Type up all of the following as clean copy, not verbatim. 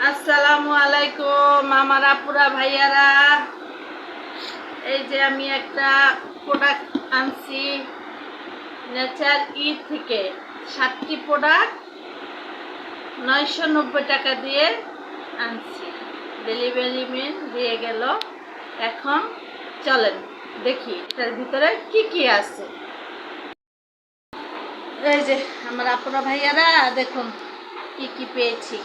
আসসালামু আলাইকুম আমার আপুরা ভাইয়ারা। এই যে আমি একটা প্রোডাক্ট আনছি নেচার থেকে। 7টি প্রোডাক্ট 990 টাকা দিয়ে আনছি। ডেলিভারি ম্যান দিয়ে গেল। এখন চলেন দেখি এটার ভিতরে কি কি আছে। এই যে আমার আপুরা ভাইয়ারা দেখুন কি কি পেয়েছি।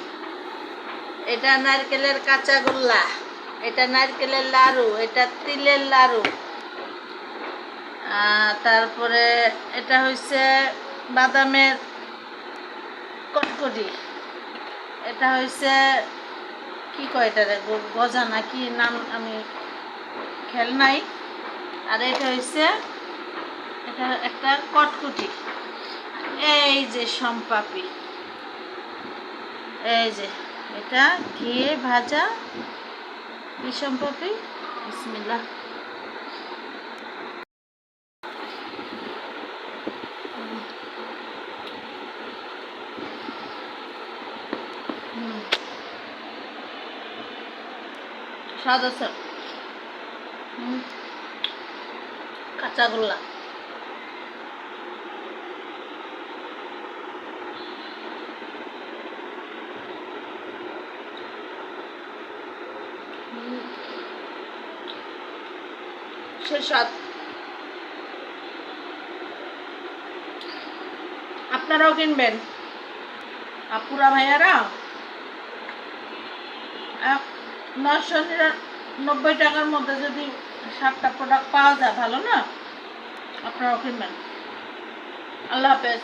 এটা নারকেলের কাঁচা গোল্লা, এটা নারকেলের লাড়ু, এটা তিলের লাড়ু, তারপরে এটা হচ্ছে বাদামের কটকটি, এটা হচ্ছে কি কয় এটারে গজা না কি নাম আমি খেয়াল নাই। আর এটা হচ্ছে এটা একটা কটকটি। এই যে সম্পাপি, এই যে এটা ঘিয়ে ভাজা কি সম্পাপি, বিসমিল্লাহ। স্বাদ আছে। কাঁচাগোল্লা সে স্বাদ। আপনারাও কিনবেন আপুরা ভাইয়ারা। 990 টাকার মধ্যে যদি 7টা প্রোডাক্ট পাওয়া যায় ভালো না? আপনারাও কিনবেন। আল্লাহ হাফেজ।